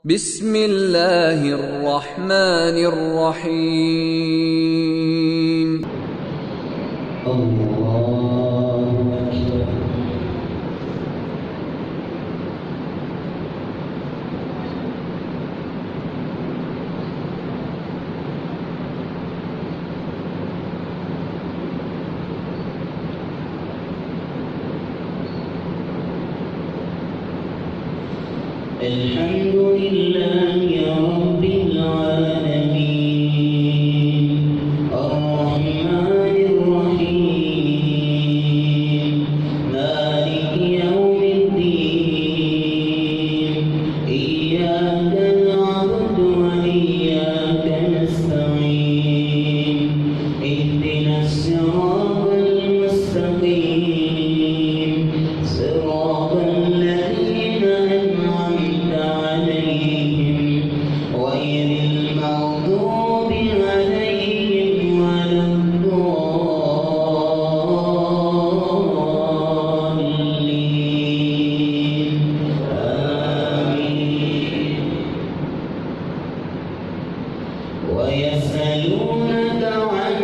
بسم الله الرحمن الرحيم. الله أكبر. الحمد لله رب العالمين الرحمن الرحيم مالك يوم الدين إياك نعبد وإياك نستعين اهدنا الصراط المستقيم صراط الذين أنعمت عليهم غير المغضوب عليهم ولا الضالين آمين. ويسألونك عن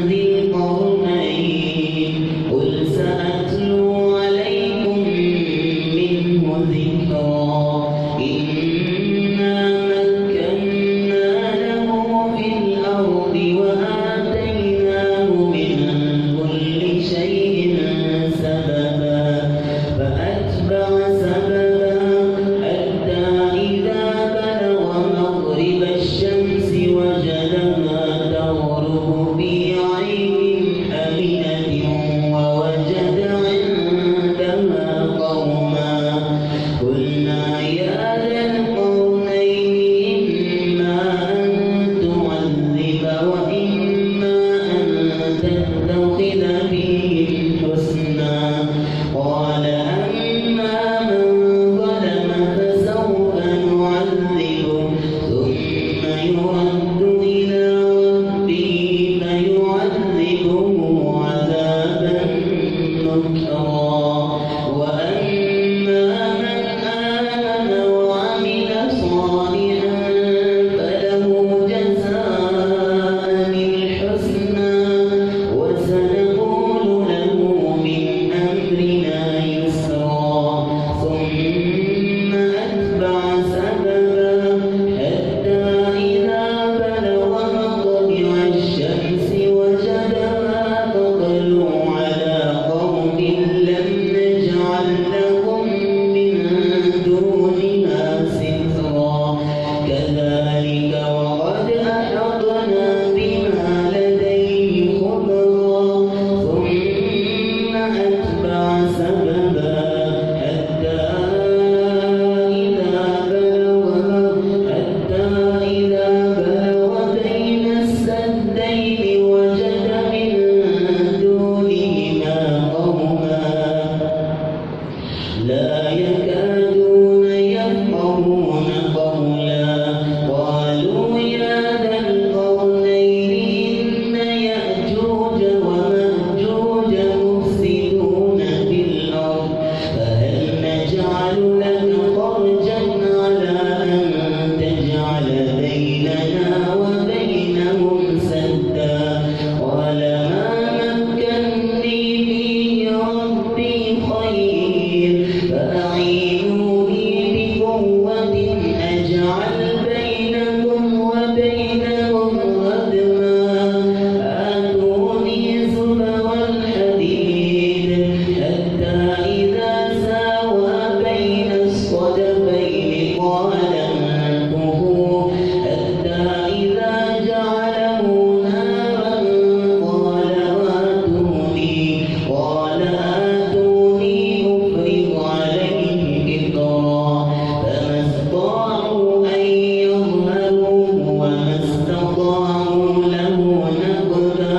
ذي القرنين قل سأتلو عليكم منه ذكرا إنا مكنا له في الأرض وآتيناه من كل شيء سببا فأتبع سببا حتى إذا بلغ مغرب الشمس وجدها تغرب في عين حمئة ووجد عندها قوما قلنا يا ذا القرنين إما أن تعذب وإما أن تتخذ فيهم حسنا قال أما من ظلم فسوف نعذبه ثم يرد إلى ربه فيعذبه عذابا نكرا وأما من آمن وعمل صالحا فله جزاء الحسنى وسنقول له من أمرنا يسرا ثم أتبع سببا حتى إذا بلغ مطلع الشمس وجدها تطلع على قوم لم نجعل لهم من دونها سترا كذلك وقد أحطنا بما لديه خبرا ثم أتبع سببا حتى إذا بلغ بين السدين وجد من دونهما قوما لا يكادون يفقهون قولا قالوا يا ذا القرنين إن يأجوج ومأجوج مفسدون في الأرض فهل نجعل لك خرجا على أن تجعل بيننا وبينهم سدا قال ما مكني فيه ربي خير فأعينوني بقوة أجعل بينكم وبينهم ردما آتوني زبر الحديد حتى إذا ساوى بين الصدفين قال انفخوا حتى إذا جعله نارا قال آتوني أفرغ عليه قطرا فما استطاعوا أن يظهروه وما استطاعوا له نقبا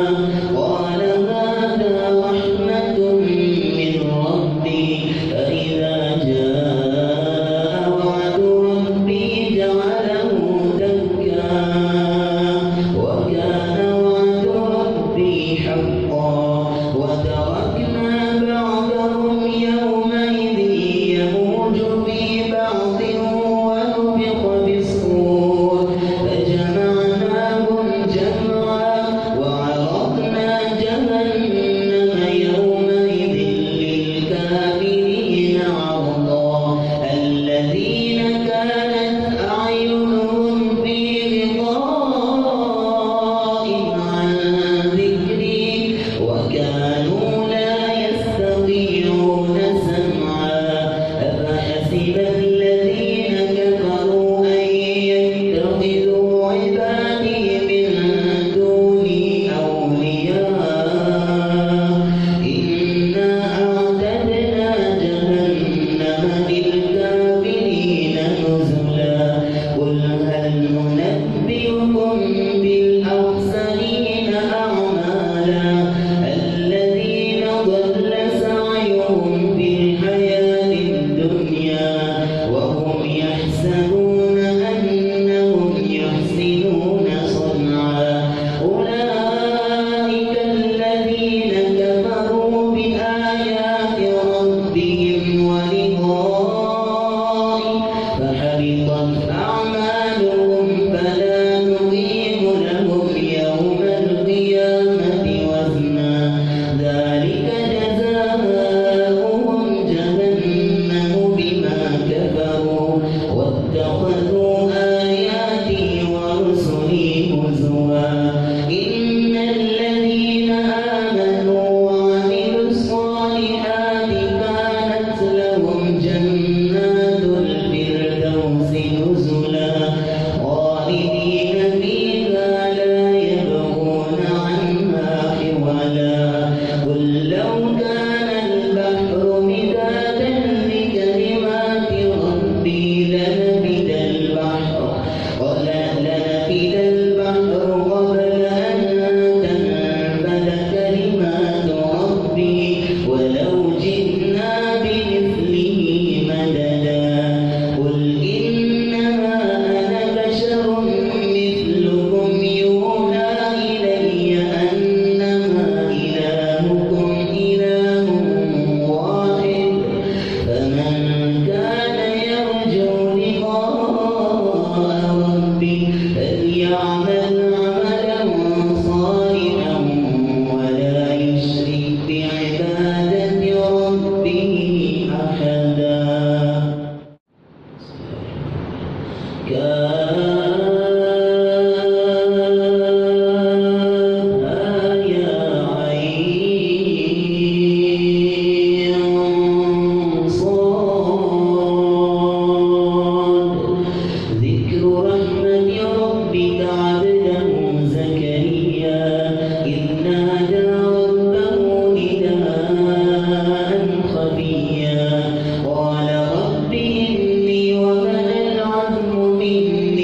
قال هذا رحمة من ربي فإذا جاء وعد ربي فحبطت أعمالهم فلا نقيم لهم يوم القيامة وزنا ذلك جزاؤهم جهنم بما كفروا واتخذوا آياتي ورسلي هزوا إن الذين آمنوا وعملوا الصالحات كانت لهم جنات الفردوس نزلا خالدين فيها لا يبغون عنها حولا قل لو كان البحر مدادا لكلمات ربي لنفد البحر قبل أن تنفد كلمات ربي ولو جئنا بمثله مددا قل إنما أنا بشر مثلكم يوحى إلي أنما إلهكم إله واحد فمن كان يرجو لقاء ربه فليعمل عملا صالحا ولا يشرك بعبادة ربه أحدا كافها يا عين صاد ذكر رحمة ربك عبده زكريا إذ نادى ربه نداء خفيا قال رب إني وهن العظم مني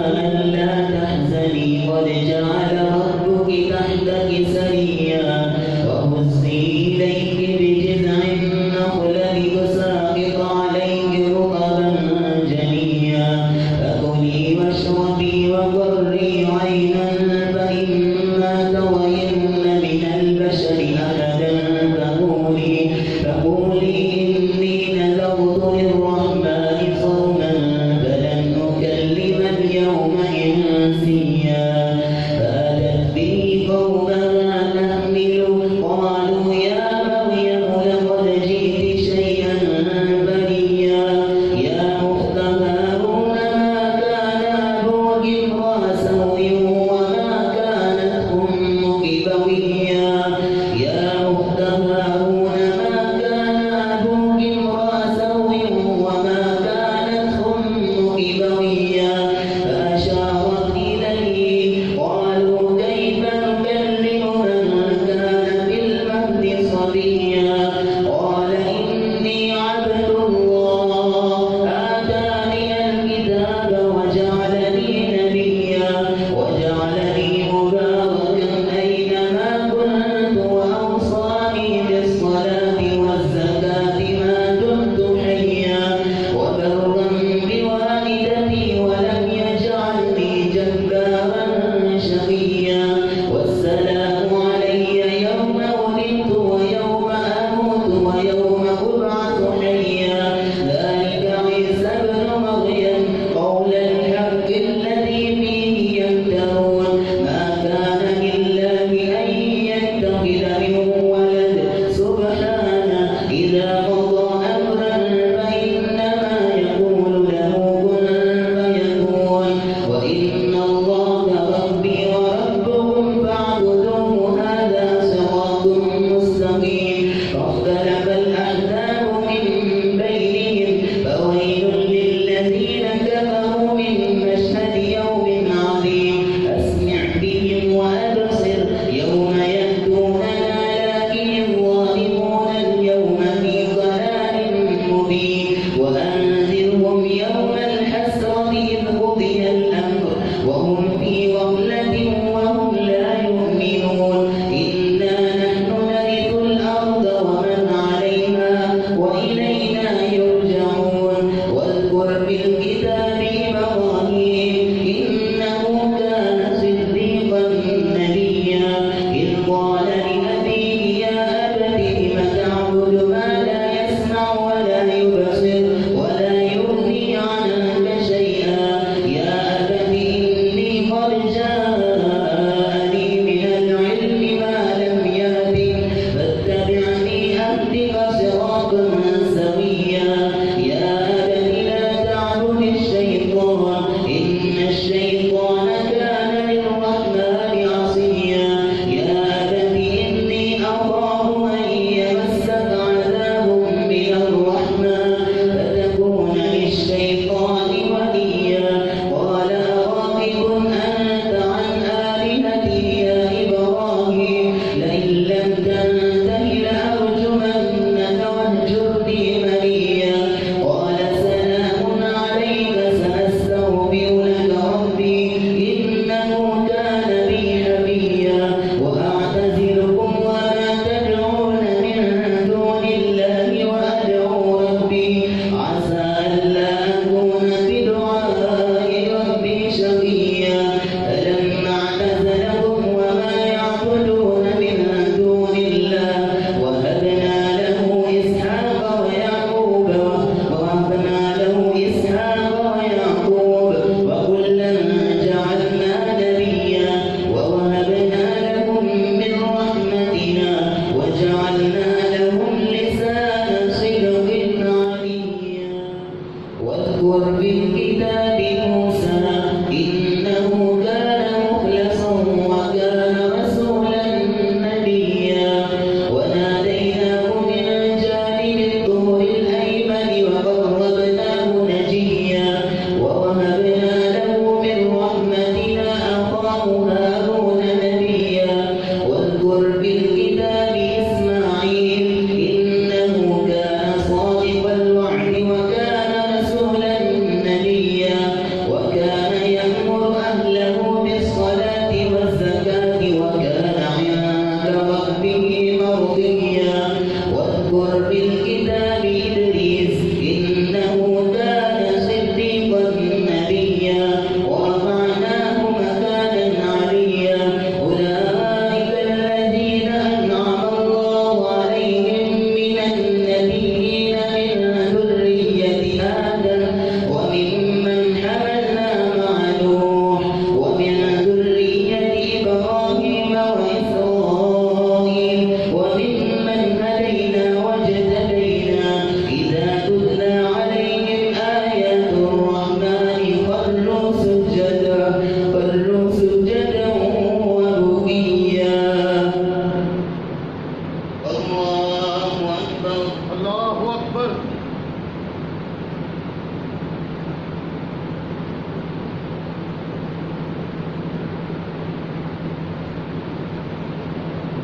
ألا تحزني قد جعل ربك تحتك سريا وهزي إليك بجذع النخلة تساقط عليك رطبا جنيا فكلي واشربي وقري عينا فإما ترين من البشر أحدا فقولي إني نذرت للرحمن صوما فلن أكلم اليوم إنسيا فأتت به قومها تحمل قالوا يا مريم لقد جئت شيئا فريا يا أخت هارون ما كان أبوك امرأ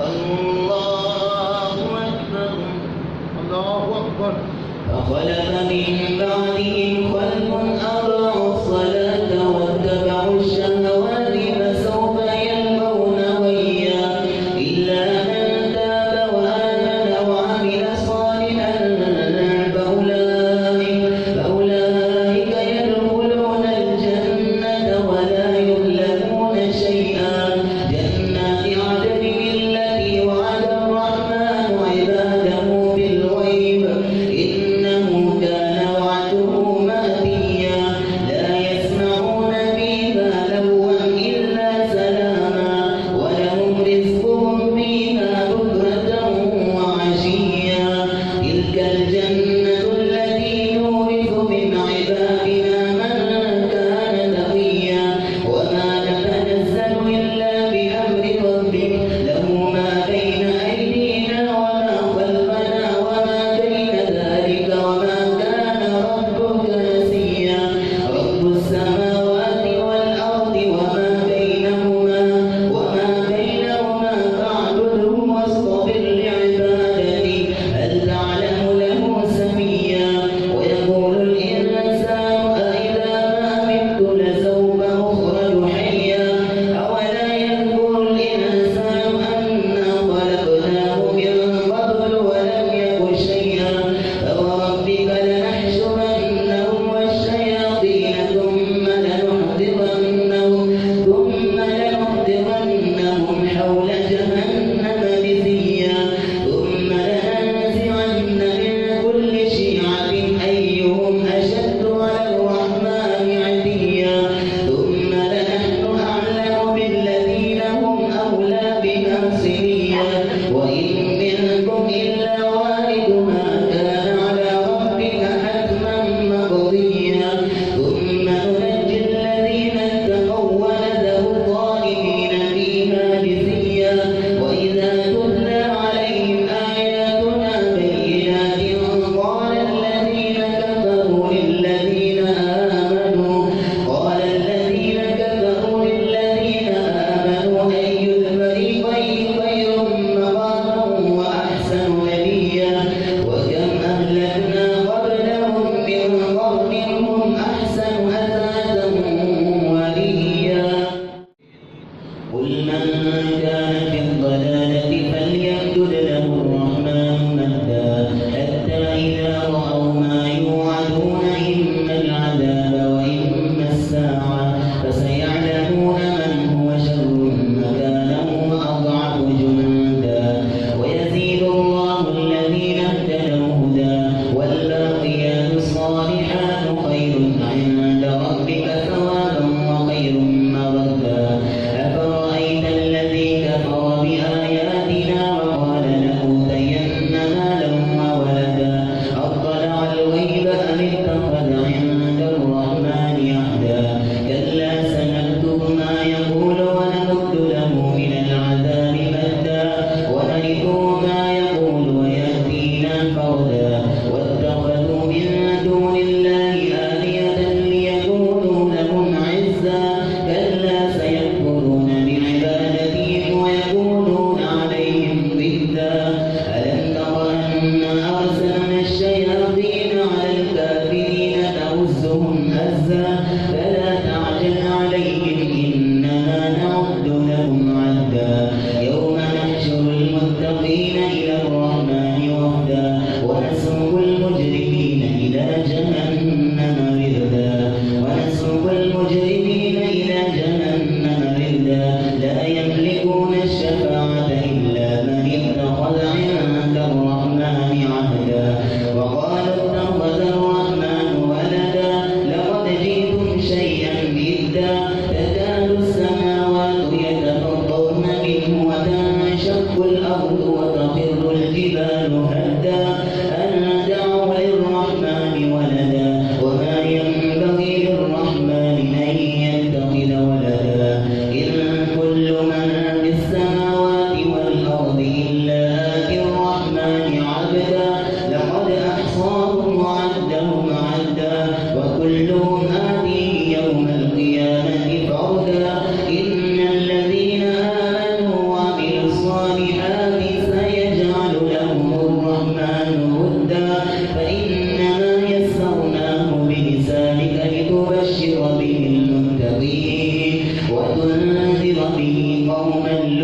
الله أكبر الله أكبر. فخلف من بعدهم خلف أضاعوا الصلاة واتبعوا الشهوات فسوف يلقون غيا إلا من تاب وآمن وعمل صالحا فأولئك يدخلون الجنة ولا يظلمون شيئا جنات عدن التي وعد الرحمن عباده بالغيب إنه كان وعده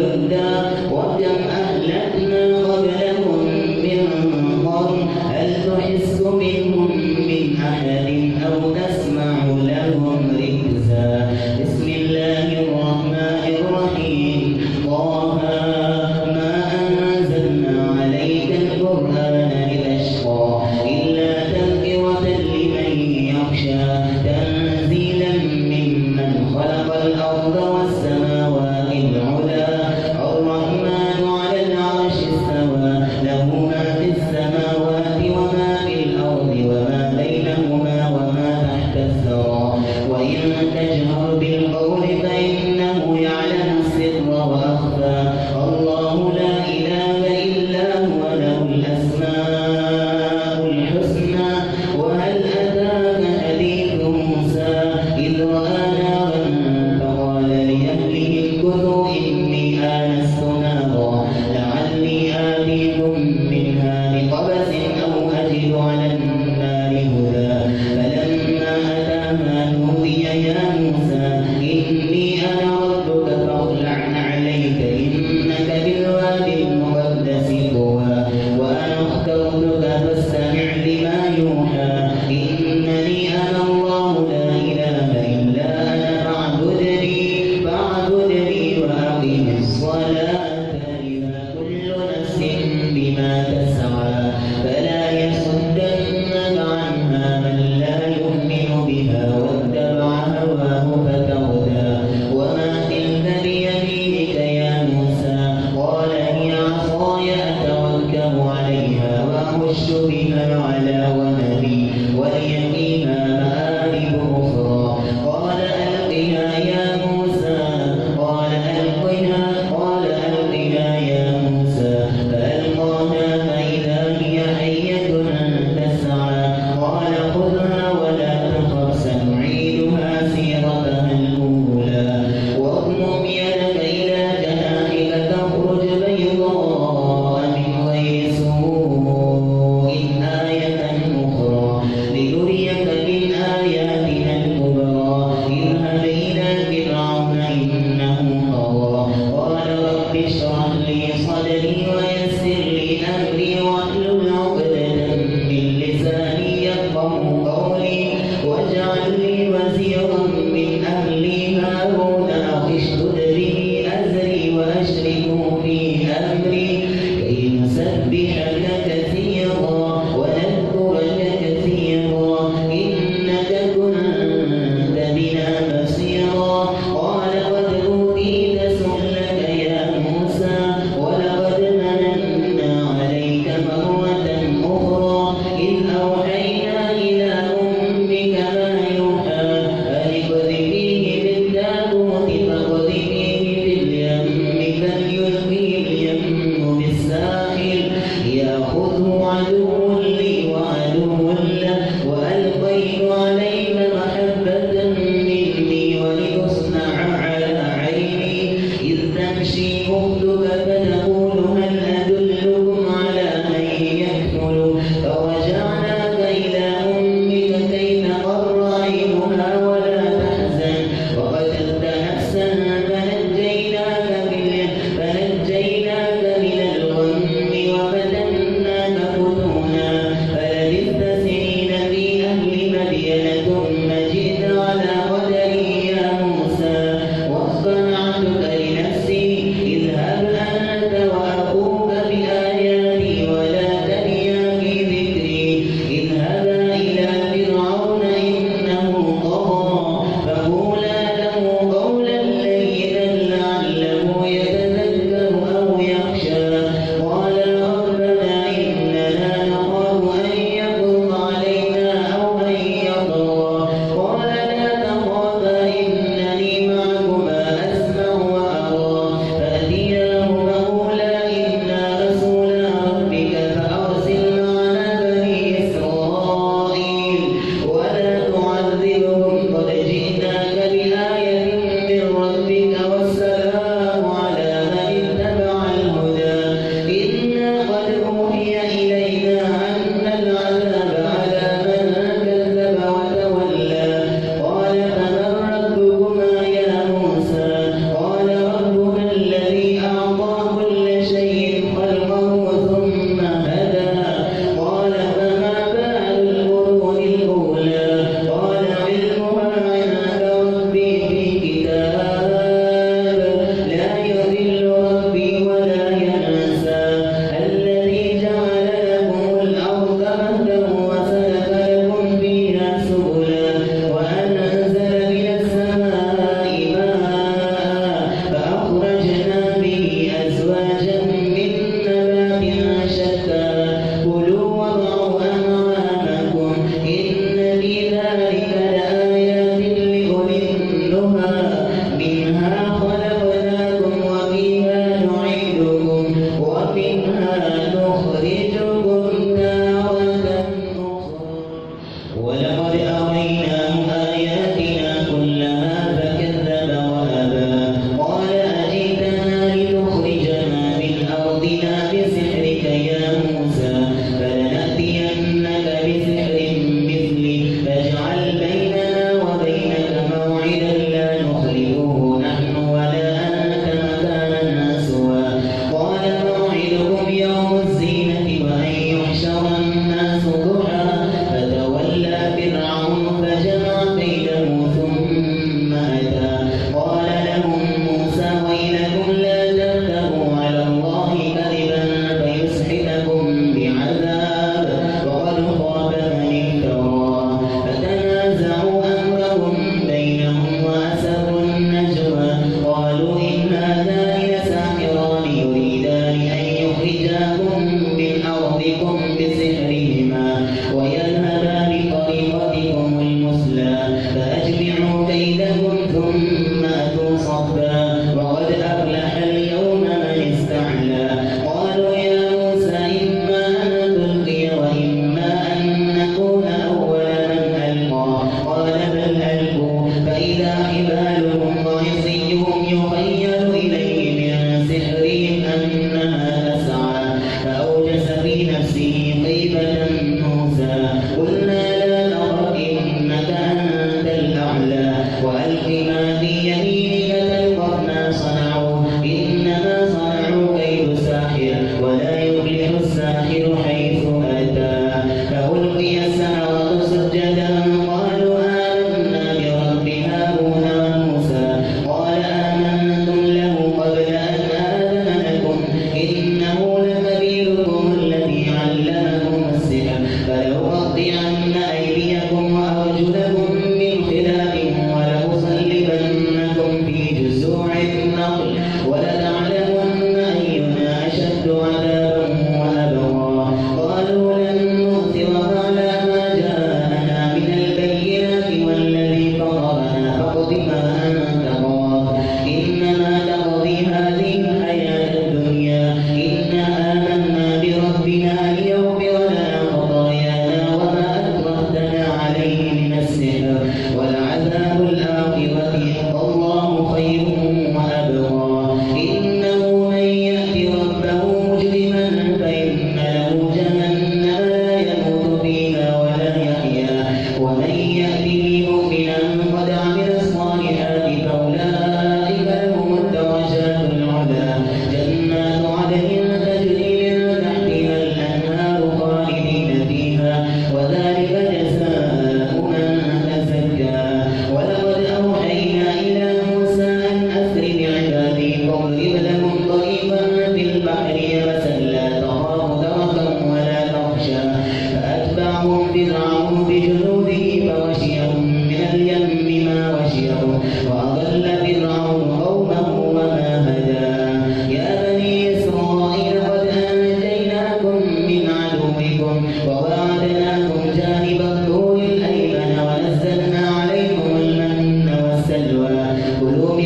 لدا وكم أهلكنا قبلهم من قرن هل تحس منهم من أحد أو تسمع لهم ركزا بسم الله الرحمن الرحيم طه ما أنزلنا عليك القرآن لتشقى إلا تذكرة لمن يخشى تنزيلا ممن خلق الأرض والسماوات العلى الرحمن على العرش استوى له ما في السماوات وما في الأرض وما بينهما وما تحت الثرى وإن تجهر بالقول فإنه يعلم السر وأخفى الله لا إله إلا هو له الأسماء الحسنى وهل أتاك حديث موسى إذ رأى نارا فقال لأهلهم كثوا إني آنست نارا لعلي آتيكم منها بقبس أو أجد على النار هدى فلما أتاها نودي يا موسى إني أنا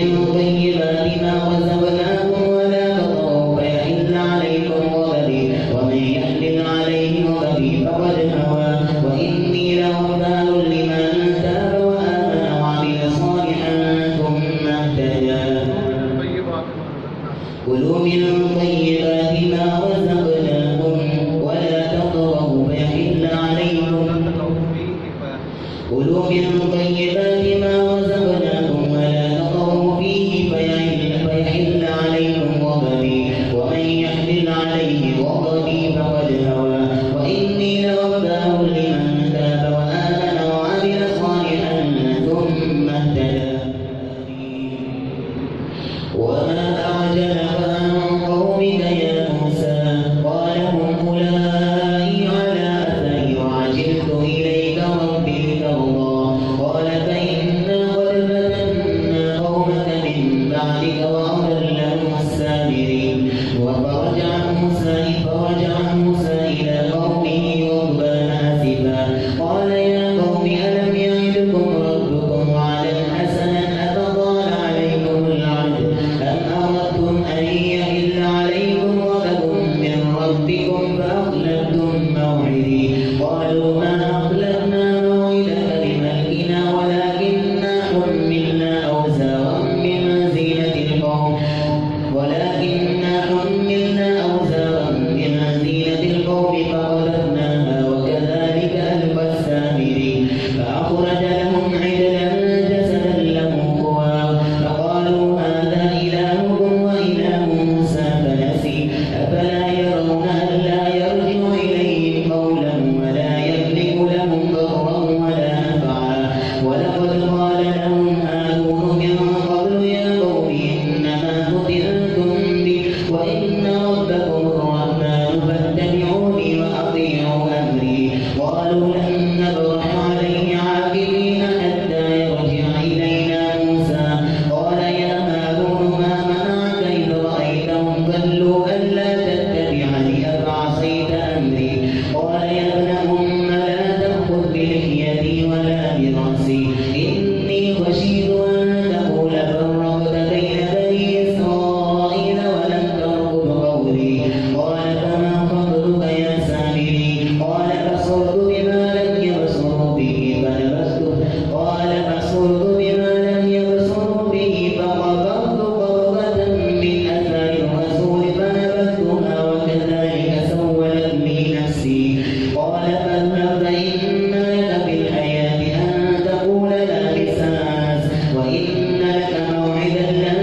من طيبات ما رزقناكم ولا تطغوا فيحل عليكم غضبي ومن يحلل عليه غضبي فقد هوى وإني لغفار لمن تاب وآمن وعمل صالحا ثم اهتدى كلوا من طيبات ما رزقناكم ولا تطغوا فيحل عليكم كلوا من طيبات ما رزقناكم ولا تطغوا فيه فيحل عليكم غضبي ومن يحلل عليه غضبي فقد هوى وإني لغفار لمن تاب وآمن وعمل صالحا ثم اهتدى وما أعجلك عن قومك يا موسى قال هم أولئك على أثري وعجلت إليك ربي لترضى قال فإنا قد فتنا قومك من بعدك وأضلهم السامرين فرجع موسى إلى قومه غضبان آسفا قال يا قوم ألم يعدكم ربكم وعدا حسنا أفطال عليكم العهد أم أردتم أن يحل عليكم غضب من ربكم فأخلفتم موعدي قالوا ما أخلفنا موعدك بملكنا ولكننا حملنا أوزارا من زينة القوم فقذفناها وكذلك ألقى السامري فأخرج لهم عجلا جسدا له خوار فقالوا هذا إلهكم وإله موسى فنسي أفلا يرون ألا يرجع إليهم قولا ولا يملك لهم ضرا ولا نفعا ولقد قال لهم هارون من قبل يا قوم إنما فتنتم به وإن ربكم الرحمن فاتبعوني وأطيعوا أمري قالوا لن نبرح عليه عاكفين حتى يرجع إلينا موسى قال يا هارون ما منعك إذ رأيتهم ضلوا ألا تتبعني أفعصيت أمري قال يا ابن أم لا تأخذ بلحيتي ولا برأسي إني خشيت أن تقول فرقت بين بني إسرائيل ولم ترقب قولي قال فما خطبك يا سامري قال بصرت بما لم يبصروا به فقبضت قبضة من أثر الرسول فنبذتها وكذلك سولت لي نفسي قال فاذهب فإن لك في الحياة أن تقول لا مساس وإن لك موعدا لن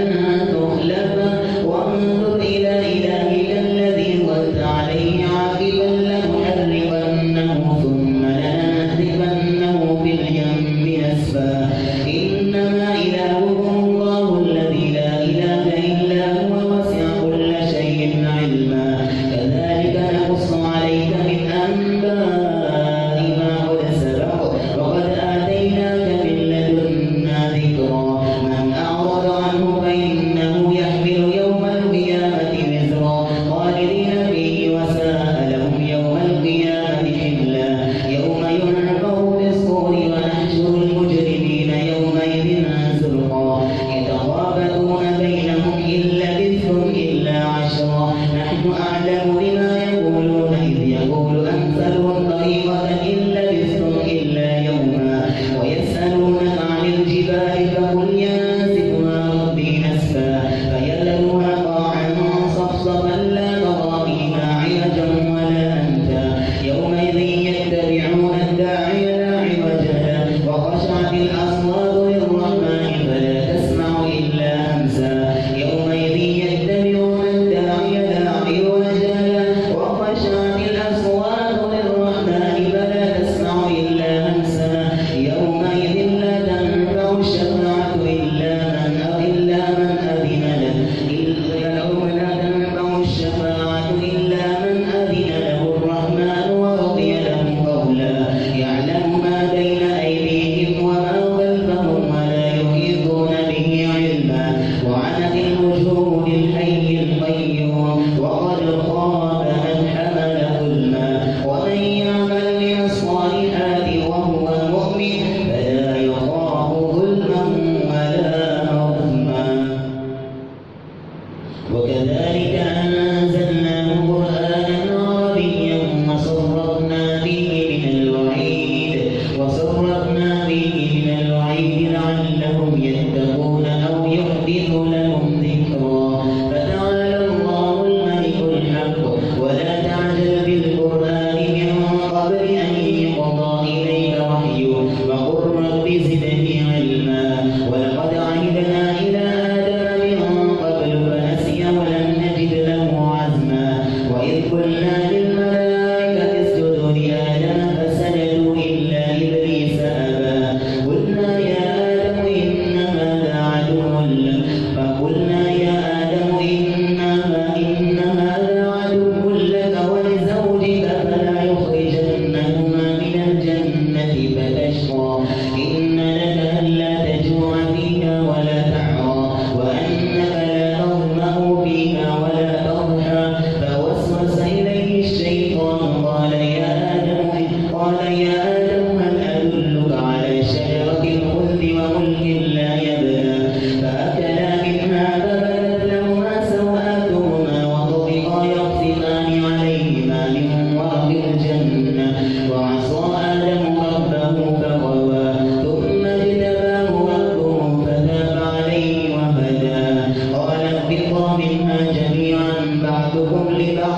تخلفه وانظر إلى إلهك الذي ظلت عليه عاكفا لنحرقنه ثم لننسفنه في اليم نسفا إنما إلهكم الله الذي لا إله إلا هو وسع كل شيء علما كذلك نقص عليك من أنباء ما قد سبق وقد آتيناك من لدنا ذكرا من أعرض عنه فإنه يحمل يوم القيامة وزرا خالدين فيه وساء لهم يوم القيامة حملا يوم ينفخ في الصور ونحشر المجرمين يومئذ زرقا يتخافتون بينهم إن لبثتم إلا عشرا نحن أعلم بما يقولون إذ يقول أمثلهم طريقة إن لبثتم إلا يوما ويسألونك عن الجبال فقل ينسفها ربي نسفا فيذرها قاعا صفصفا لا ترى فيها عوجا ولا أمتا يومئذ يتبعون الداعي لا عوج له وخشعت الأصوات للرحمن فلا تسمع إلا همسا يومئذ يتبعون الداعي لا عوج له وخشعت الأصوات للرحمن فلا تسمع إلا همسا يومئذ لا تنفع الشفاعة إلا من أذن له يوم لا تنفع الشفاعة إلا من أذن له الرحمن ورضي له قولا يعلم ما بين أيديهم وما خلفهم ولا يحيطون به علما وعنت الوجوه للحي القيوم وقد خاب من حمل ظلما ومن يعمل من الصالحات وهو مؤمن فلا يخاف ظلما ولا هضما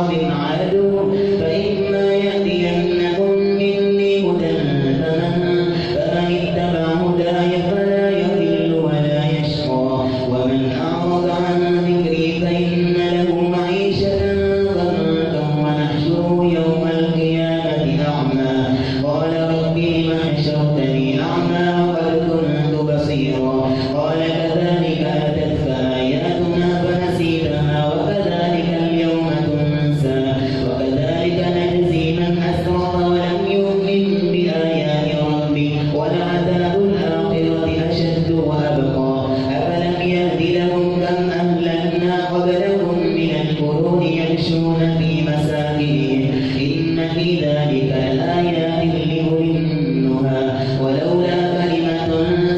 عقاب عادوا فإما يأتينكم مني هدى فمن اتبع هداي فلا يضل ولا يشقى ومن أعرض عن ذكري فإن له معيشة ضنكا ونحشره يوم القيامة أعمى قال رب لم حشرتني أعمى وقد كنت بصيرا قال كذلك أتتك آياتنا فنسيتها وكذلك اليوم تنسى وكذلك نجزي من أسرف ولم يؤمن بآيات ربه ولعذاب الآخرة أشد وأبقى أفلم يهد لهم كم أهلكنا قبلهم من القرون يمشون في مساكنهم إن في ذلك لآيات لأولي النهى ولولا كلمة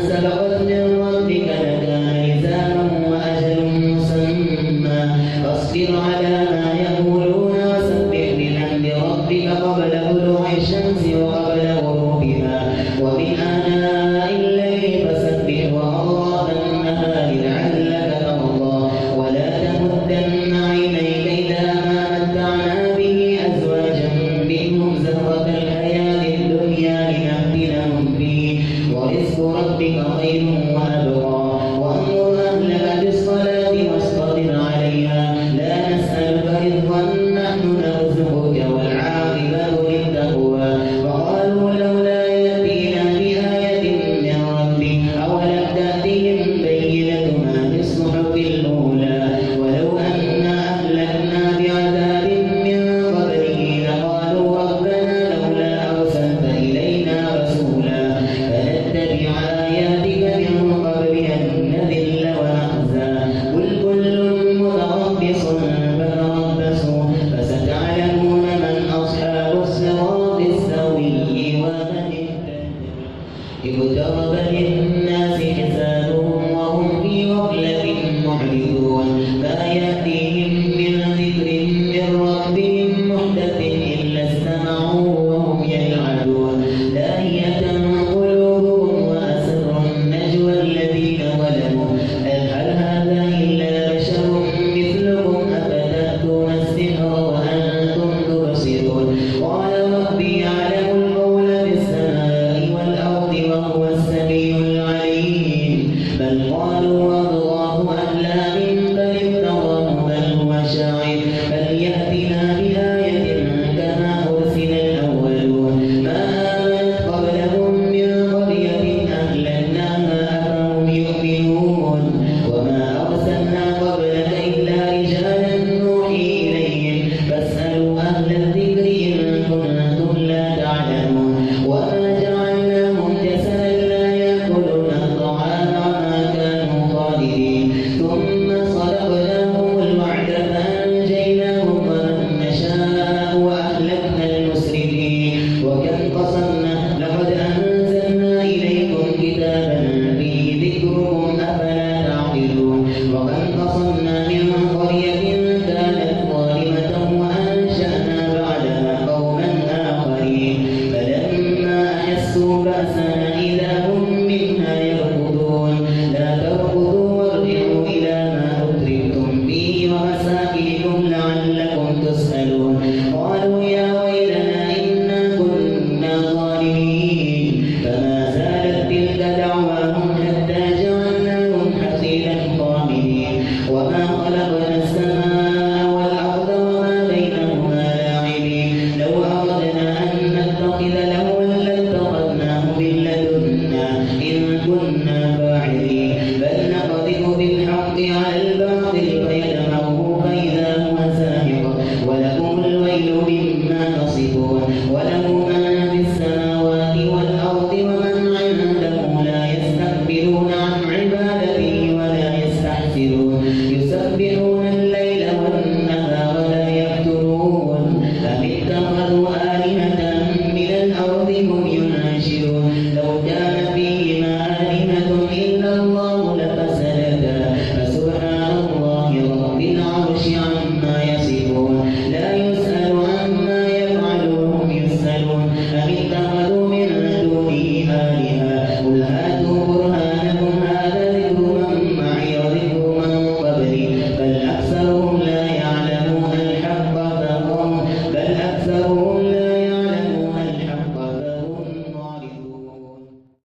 سبقت من ربك لكان لزاما وأجل مسمى فاصبر على ما يقولون وسبح بحمد ربك قبل طلوع الشمس وقبل غروبها ومن آناء الليل فسبح وأطراف النهار لعلك ترضى ولا تمدن عينيك إلى ما متعنا به أزواجا منهم زهرة الحياة الدنيا لنفتنهم فيه ورزق ربك خير وأبقى وأمر أهلك بالصلاة واصطبر عليها لا نسألك رزقا نحن نرزقك والعاقبة للتقوى وقالوا لولا يأتينا بآية من ربه أولم تأتهم بينة ما في الصحف الأولى ولو أنا أهلكنا بعذاب من قبله لقالوا ربنا لولا أرسلت إلينا رسولا فنتبع آياتك من قبل أن نذل ونخزى قل كل متربص فتربصوا فستعلمون من أصحاب الصراط السوي ومن اقترب للناس حسابهم وهم في غفلة معرضون ما يأتيهم من ذكر من ربهم محدث إلا استمعوا وهم يلعبون لاهية قلوبهم وأسروا النجوى الذين ظلموا هل هذا إلا بشر مثلكم أفتأتون السحر وأنتم تبصرون قال ربي يعلم القول في السماء والأرض وهو السميع العليم بل قالوا أضغاث أحلام بل افتراه بل هو شاعر فليأتنا بآية كما أرسل الأولون ما آمنت قبلهم من قرية أهلكناها أفهم يؤمنون وما أرسلنا قبلك إلا رجالا نوحي إليهم فاسألوا أهل الذكر إن كنتم لا تعلمون وما جعلناهم جسدا لا يأكلون الطعام وما كانوا خالدين ثم صدقناهم الوعد فأنجيناهم ومن نشاء وأهلكنا المسرفين وكم قصمنا لقد أنزلنا إليكم كتابا فيه ذكركم أفلا تعقلون وكم قصمنا من قرية كانت ظالمة وأنشأنا بعدها قوما آخرين فلما أحسوا بأسنا إذا هم منها يركضون لا تركضوا وارجعوا إلى ما أتركتم فيه ومساكنكم لعلكم تسألون قالوا يا ويلنا إنا كنا ظالمين فما زالت تلك دعواهم حتى جعلناهم حصيدا خامدين وما خلقنا السماء والأرض وما بينهما لاعبين لو أردنا أن نتخذ لهوا لاتخذناه من لدنا إن كنا فاعلين بل نقذف بالحق على الباطل فيدمغه فإذا هو زاهق ولكم الويل مما تصفون وله ما في السماوات والأرض ومن عنده لا يستكبرون عن عبادته ولا يستحسرون يسبحون